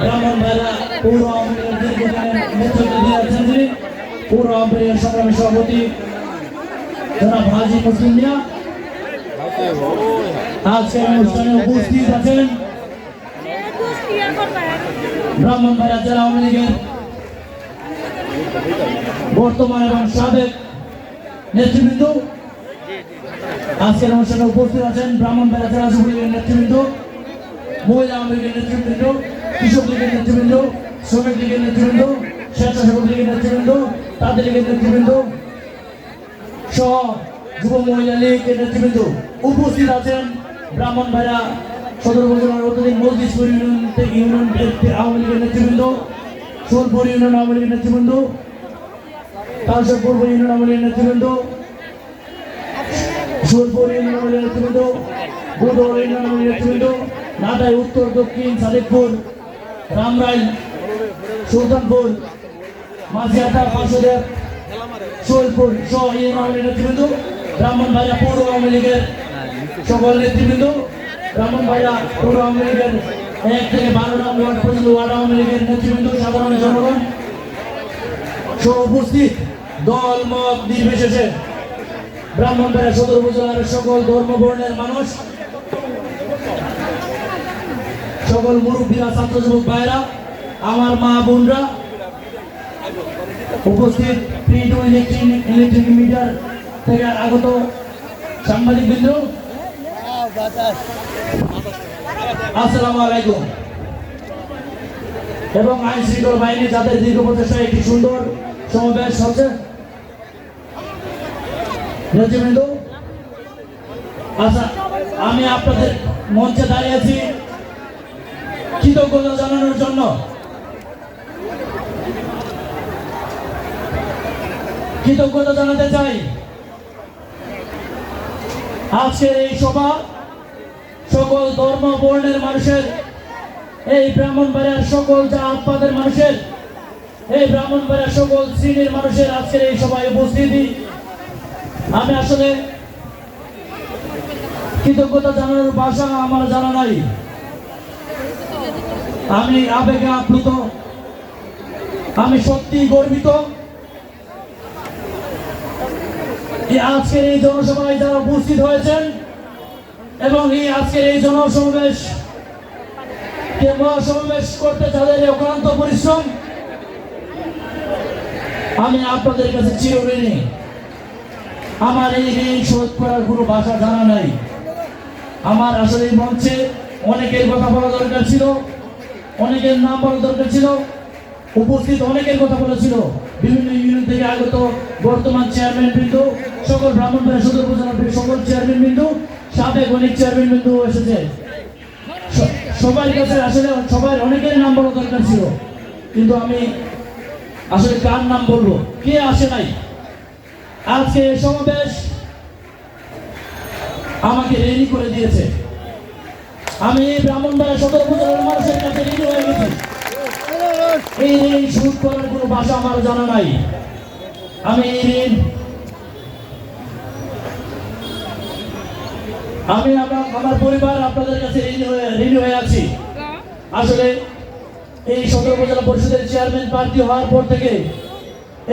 ব্রাহ্মণ ভাইরা পৌর আওয়ামী লীগের দীর্ঘদিনের নেতৃত্ব দিয়ে আছেন যিনি পৌর আওয়ামী লীগের সংগ্রামী সভাপতি জনাব হাজী মুসলিম মিয়া আজকের অনুষ্ঠানে উপস্থিত আছেন ব্রাহ্মণ ভাইরা জেলা আওয়ামী লীগের বর্তমান এবং সাবেক নেতৃবৃন্দ। আজকের অনুষ্ঠানে উপস্থিত আছেন ব্রাহ্মণ ভাইরা জেলা যুব লীগের নেতৃবৃন্দ, মহিলা আওয়ামী লীগের নেতৃবৃন্দ, কৃষক লীগের নেতৃবৃন্দ, শ্রমিক লীগের নেতৃবৃন্দ, স্বেচ্ছাসেবক লীগের নেতৃবৃন্দ, তাদের লীগের নেতৃবৃন্দ সহ যুব মহিলা লীগের নেতৃবৃন্দ। উপস্থিত আছেন ব্রাহ্মণ ভাইরা সদর উপজেলার অত্যধিক মজলিশপুর ইউনিয়ন আওয়ামী লীগের নেতৃবৃন্দ, সোলপুর ইউনিয়ন আওয়ামী লীগের নেতৃবৃন্দ, তালসা পূর্ব ইউনিয়ন আওয়ামী লীগের নেতৃবৃন্দ, সোলপুর ইউনিয়ন আওয়ামী লীগের নেতৃবৃন্দ, বুধবার ইউনিয়ন আওয়ামী লীগের নেতৃবৃন্দ, নাটাই উত্তর দক্ষিণ সাদেকপুর, রামরাই, সুলতানপুর, মাঝিয়াটা, পাঁচদের, সোলপুর সহ ইউনিয়ন আওয়ামী লীগের নেতৃবৃন্দ, ব্রাহ্মণবাড়িয়া পৌর আওয়ামী লীগের সকল নেতৃবৃন্দ, ব্রাহ্মণবাড়িয়া পৌর আওয়ামী লীগের 1 থেকে 12 নং ওয়ার্ড পর্যন্ত ওয়ার্ড আওয়ামী লীগের নেতৃবৃন্দ, সাধারণ জনগণ সহ উপস্থিত দল মত নির্বিশেষে ব্রাহ্মণবাড়িয়া সদর উপজেলার সকল ধর্ম বর্ণের মানুষ, সকল মুরব্বীরা, ছাত্র যুবক ভাইরা, আমার মা বোনরা, উপস্থিত প্রিন্ট ও ইলেকট্রিক মিডিয়ার থেকে আগত সাংবাদিকবৃন্দ, আসসালামু আলাইকুম। এবং আইন শৃঙ্খলা বাহিনী যাদের দীর্ঘ প্রচেষ্টায় একটি সুন্দর সমাবেশ হচ্ছে নেতৃবৃন্দ। আচ্ছা, আমি আপনাদের মঞ্চে দাঁড়িয়েছি কৃতজ্ঞতা জানানোর জন্য। কৃতজ্ঞতা জানাতে চাই আজকের এই সভা সকল ধর্ম বর্ণের মানুষের, এই ব্রাহ্মণবাড়িয়ার সকল জাতপাতের মানুষের, এই ব্রাহ্মণবাড়িয়ার সকল শ্রেণীর মানুষের আজকের এই সভায় উপস্থিতি। আমি আসলে কৃতজ্ঞতা জানানোর ভাষা আমার জানা নাই। আমি আবেগে আপ্লুত, আমি সত্যি গর্বিত। আজকের এই জনসভায় যারা উপস্থিত হয়েছেন এবং এই আজকের এই জনসমাবেশ কে মহাসমাবেশ করতে তাদের অক্লান্ত পরিশ্রম, আমি আপনাদের কাছে চিরঋণী। আমার এই ঋণ শোধ করার কোনো ভাষা জানা নাই। আমার আসলে এই মঞ্চে অনেকের কথা বলা দরকার ছিল, অনেকের নাম বলা দরকার ছিল, উপস্থিত অনেকের কথা বলেছিল, বিভিন্ন ইউনিয়ন থেকে আগত বর্তমান চেয়ারম্যান বৃন্দ, সকল ব্রাহ্মণবাড়িয়া সদর উপজেলার সকল চেয়ারম্যান বিন্দু, সাবেক অনেক চেয়ারম্যান বিন্দু এসেছে। সবার কাছে আসলে সবার অনেকের নাম বলা দরকার ছিল, কিন্তু আমি আসলে কার নাম বলবো, কে আসে নাই। আজকে এই সমাবেশ আমাকে রেডি করে দিয়েছে। আমি ব্রাহ্মণবাড়িয়া সদর উপজেলার মানুষের কাছে রেডি হয়ে গেছি। এই ঋণ শোধ করার কোনো ভাষা আমার জানা নাই। আমি এই ঋণ আমার পরিবার আপনাদের কাছে ঋণী হয়ে আছি। আসলে এই সদর উপজেলা পরিষদের চেয়ারম্যান প্রার্থী হওয়ার পর থেকে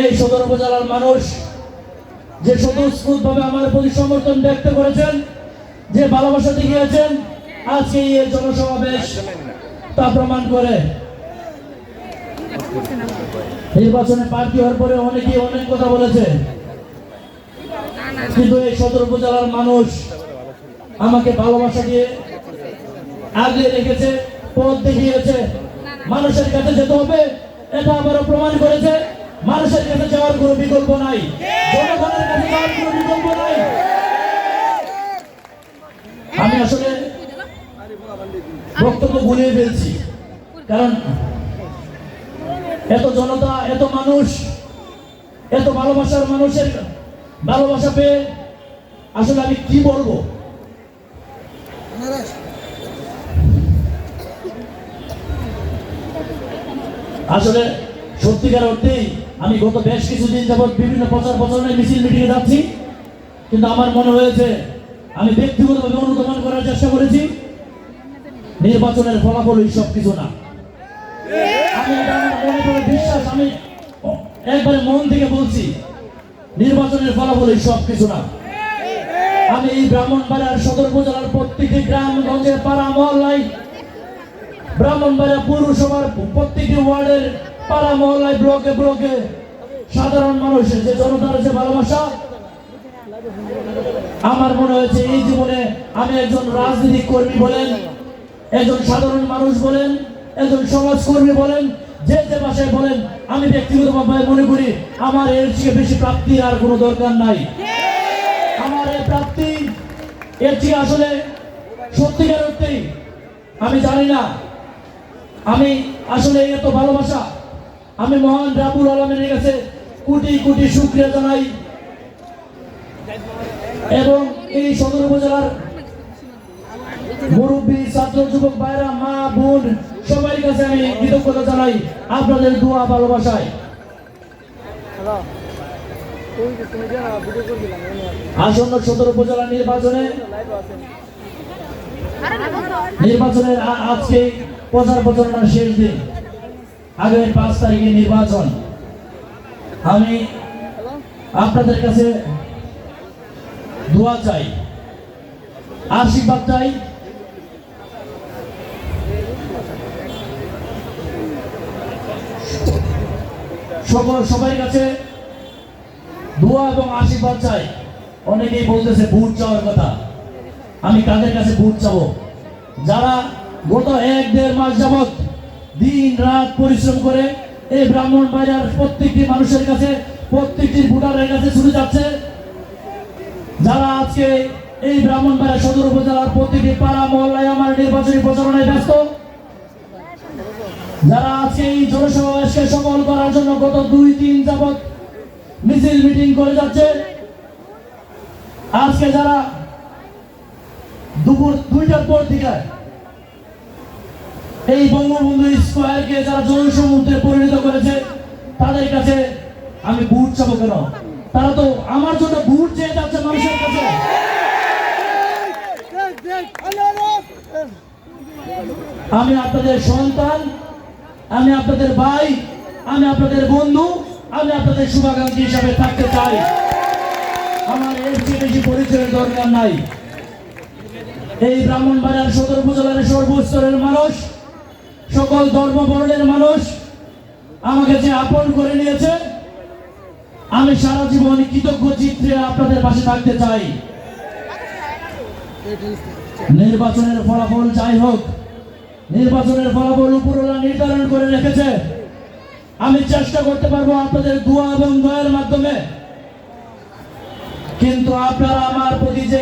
এই সদর উপজেলার মানুষ যে স্বতঃস্ফূর্তভাবে আমার প্রতি সমর্থন ব্যক্ত করেছেন, যে ভালোবাসা দেখিয়েছেন, আজকে এই জনসমাবেশ তা প্রমাণ করে। নির্বাচনে প্রার্থী হওয়ার পরে অনেকেই অনেক কথা বলেছে, কিন্তু এই সদর উপজেলার মানুষ আমাকে ভালোবাসা দিয়ে আগলে রেখেছে, পথ দেখিয়েছে। মানুষের কাছে যেতে হবে এটা আবারও প্রমাণ করেছে। মানুষের কাছে যাওয়ার কোনো বিকল্প নাই, জনগণের কাছে যাওয়ার কোনো বিকল্প নাই। আমি আসলে বক্তব্য গুলিয়ে ফেলছি, কারণ এত জনতা, এত মানুষ, এত ভালোবাসার মানুষের ভালোবাসা পেয়ে আসলে আমি কি বলবো। আসলে সত্যিকার অর্থেই আমি গত বেশ কিছুদিন যাবৎ বিভিন্ন প্রচার প্রচারণায় মিছিল মিটিংয়ে যাচ্ছি, কিন্তু আমার মনে হয়েছে আমি ব্যক্তিগতভাবে অনুধাবন করার চেষ্টা করেছি, নির্বাচনের ফলাফল এই সব কিছু না। আমি এটা আমার মনে করে বিশ্বাস, আমি একবারে মন থেকে বলছি, নির্বাচনের ফলাফল এই সব কিছু না। আমি এই ব্রাহ্মণবাড়িয়ার সদর উপজেলার প্রত্যেকটি গ্রামগঞ্জে পাড়া মহল্লায়, ব্রাহ্মণবাড়িয়া পৌরসভার প্রত্যেকটি ওয়ার্ডের পাড়া মহল্লায় ব্লকে ব্লকে সাধারণ মানুষের যে জনতার যে ভালোবাসা, আমার মনে হয়েছে এই জীবনে আমি একজন রাজনৈতিক কর্মী বলেন, একজন সাধারণ মানুষ বলেন, একজন সমাজকর্মী বলেন, যে যে ভাষায় বলেন, আমি ব্যক্তিগতভাবে মনে করি আমার এর চেয়ে বেশি প্রাপ্তির আর কোনো দরকার নাই। আমার এই প্রাপ্তি এর চেয়ে আসলে সত্যিকার অর্থেই আমি জানি না, আমি আসলে এত ভালোবাসা আমি মহান রাব্বুল আলামিনের কাছে কোটি কোটি শুকরিয়া জানাই এবং এই সদর উপজেলার মুরব্বী, ছাত্র, যুবক ভাইরা, মা, বোন সবার কাছে আমি কৃতজ্ঞতা জানাই আপনাদের দোয়া ভালোবাসায়। আসন্ন সদর উপজেলা নির্বাচনের আজকে প্রচার প্রচারণার শেষ দিন, আগামী 5 তারিখে নির্বাচন। আমি আপনাদের কাছে দোয়া চাই, আশীর্বাদ চাই। সবার কাছে দোয়া এবং আশীর্বাদ চাই। অনেকেই বলতেছে ভোট চাওয়ার কথা, আমি কাদের কাছে ভোট চাবো? যারা গত 1-1.5 মাস যাবৎ দিন রাত পরিশ্রম করে এই ব্রাহ্মণবাড়িয়ার প্রত্যেকটি মানুষের কাছে, প্রত্যেকটি ভোটারের কাছে ছুটে যাচ্ছে, যারা আজকে এই ব্রাহ্মণবাড়িয়া সদর উপজেলার প্রতিটি পাড়া মহল্লায় আমার নির্বাচনী প্রচারণায় ব্যস্ত, যারা আজকে এই জনসমাবেশকে সফল করার জন্য গত 2-3 যাবৎ মিছিল মিটিং করে যাচ্ছে, আজকে যারা দুপুর 2টার পর থেকে এই বঙ্গবন্ধু স্কয়ারকে যারা জনসমুদ্রে পরিণত করেছে, তাদের কাছে আমি ভোট চাবো কেন? তারা তো আমার জন্য ভোট চেয়ে যাচ্ছে মানুষের কাছে। আমি আপনাদের সন্তান, আমি আপনাদের ভাই, আমি আপনাদের বন্ধু, আমি আপনাদের শুভাকাঙ্ক্ষী হিসাবে থাকতে চাই। আমার এর চেয়ে বেশি পরিচয়ের দরকার নাই। এই ব্রাহ্মণবাড়িয়ার সদর উপজেলার সর্বস্তরের মানুষ, সকল ধর্ম বর্ণের মানুষ আমাকে যে আপন করে নিয়েছে, আমি সারা জীবন কৃতজ্ঞ চিত্রে আপনাদের পাশে থাকতে চাই। নির্বাচনের ফলাফল যাই হোক, নির্বাচনের ফলাফল উপরওয়ালা নির্ধারণ করে রেখেছে। আমি চেষ্টা করতে পারবো আপনাদের দোয়া এবং দয়ার মাধ্যমে, কিন্তু আপনারা আমার প্রতি যে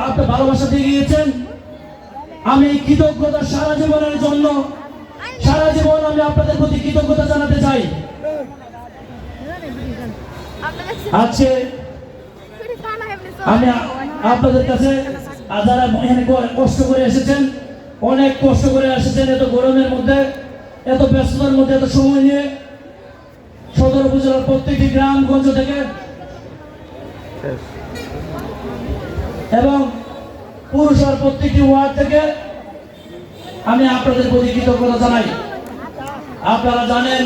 আপনার ভালোবাসা দিয়ে গিয়েছেন, আমি কৃতজ্ঞতা সারা জীবনের জন্য, সারা জীবন আমি আপনাদের প্রতি কৃতজ্ঞতা জানাতে চাই। আজকে আমি আপনাদের কাছে, যারা এখানে কষ্ট করে এসেছেন, অনেক কষ্ট করে এসেছেন, এত গরমের মধ্যে, এত ব্যস্ততার মধ্যে, এত সময় নিয়ে সদর উপজেলার প্রত্যেকটি গ্রামগঞ্জ থেকে এবং পৌরসভার প্রত্যেকটি ওয়ার্ড থেকে আমি আপনাদের প্রতি কৃতজ্ঞতা জানাই। আপনারা জানেন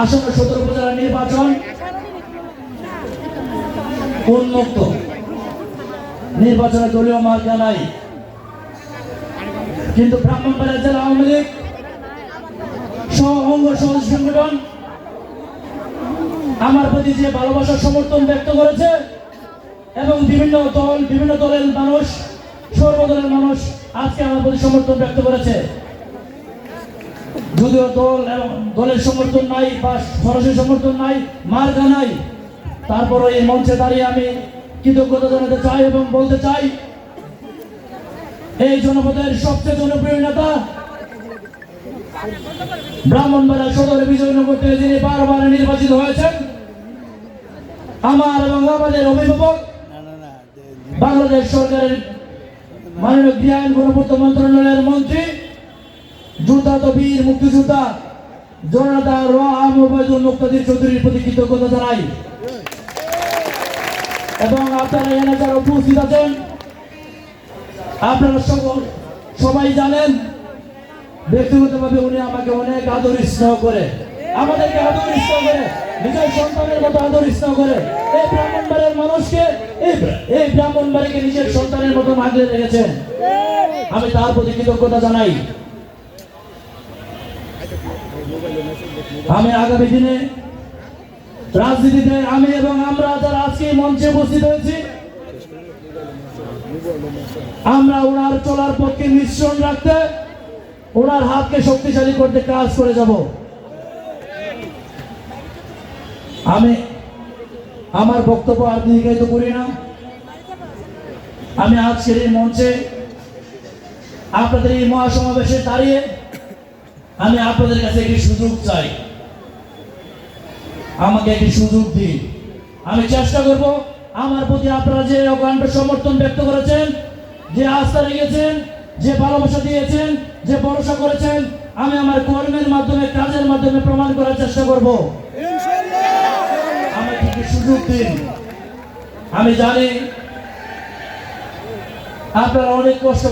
আসন্ন সদর উপজেলা নির্বাচন উন্মুক্ত, নির্বাচনে দলীয় মার্কা নাই, কিন্তু ব্রাহ্মণবাড়িয়া জেলা আওয়ামী লীগ অঙ্গ সহযোগী সংগঠন আমার প্রতি যে ভালোবাসা সমর্থন ব্যক্ত করেছে এবং বিভিন্ন দলের মানুষ, সর্বদলের মানুষ আজকে আমার প্রতি সমর্থন ব্যক্ত করেছে। যদিও দলের সমর্থন নাই বা সরাসরি সমর্থন নাই, মার্কা নাই, তারপরে এই মঞ্চে দাঁড়িয়ে আমি কৃতজ্ঞতা জানাতে চাই এবং বলতে চাই, এই জনপদের সবচেয়ে জনপ্রিয় নেতা, ব্রাহ্মণবাড়িয়া সদর বিজয়নগর থেকে যিনি বারবার নির্বাচিত হয়েছেন, আমার এবং আমাদের অভিভাবক, বাংলাদেশ সরকারের মাননীয় গৃহ আইন গণপূর্ত মন্ত্রণালয়ের মন্ত্রী, যোদ্ধা তো বীর মুক্তিযোদ্ধা জননেতা ওবায়দুল মুক্তাদির চৌধুরীর প্রতি কৃতজ্ঞতা জানাই। এবং আপনারা এখানে যারা উপস্থিত আছেন, আপনারা সবাই জানেন ব্যক্তিগতভাবে উনি আমাকে অনেক আদর স্নেহ করে, আমাদেরকে আদর স্নেহ করে, নিজের সন্তানের মতো আদর স্নেহ করে। এই ব্রাহ্মণবাড়িয়ার মানুষকে, এই ব্রাহ্মণবাড়িকে নিজের সন্তানের মতো আগলে রেখেছেন। আমি তার প্রতি কৃতজ্ঞতা জানাই। আমি আগামী দিনে রাজনীতিতে আমি এবং আমরা যারা আজকে এই মঞ্চে উপস্থিত হয়েছি, আমরা ওনার চলার পথকে মিশ্রণ রাখতে, ওনার হাতকে শক্তিশালী করতে কাজ করে যাব। আমি আমার বক্তব্য আর দীর্ঘায়িত করি না। আমি আজকের এই মঞ্চে আপনাদের এই মহাসমাবেশে দাঁড়িয়ে আমি আপনাদের কাছে একটি সুযোগ চাই। আমাকে একটি সুযোগ দিন। আমি চেষ্টা করব আমার প্রতি আপনারা যে অগাধ সমর্থন ব্যক্ত করেছেন, যে আস্থা রেখেছেন, যে ভালোবাসা দিয়েছেন, যে ভরসা করেছেন, আমি আমার কর্মের মাধ্যমে, কাজের মাধ্যমে প্রমাণ করার চেষ্টা করব। আমাকে একটি সুযোগ দিন। আমি জানি আপনারা অনেক কষ্ট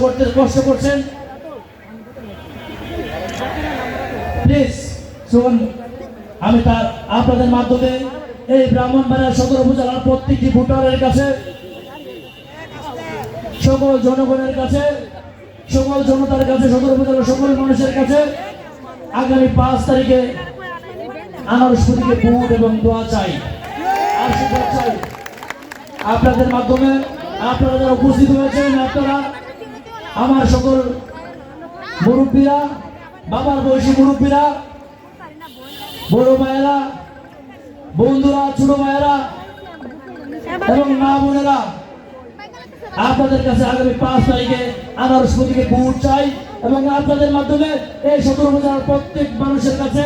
করছেন। প্লিজ শুনুন, আমি তার আপনাদের মাধ্যমে এই ব্রাহ্মণবাড়িয়া সদর উপজেলার প্রত্যেকটি ভোটারের কাছে, সকল জনগণের কাছে, সকল জনতার কাছে, সদর উপজেলার সকল মানুষের কাছে আগামী 5 তারিখে আনারস প্রতীকে ভোট এবং দোয়া চাই, আশীর্বাদ চাই। আপনাদের মাধ্যমে আপনারা যারা উপস্থিত হয়েছেন, আপনারা আমার সকল মুরব্বীরা, বাবার বয়সী মুরব্বীরা, বড় ভাইয়েরা, বন্ধুরা, ছোট ভাইয়েরা এবং মা বোনেরা, আপনাদের কাছে আগামী 5 তারিখে আনারস প্রতীকে ভোট চাই এবং আপনাদের মাধ্যমে এই সদর উপজেলার প্রত্যেক মানুষের কাছে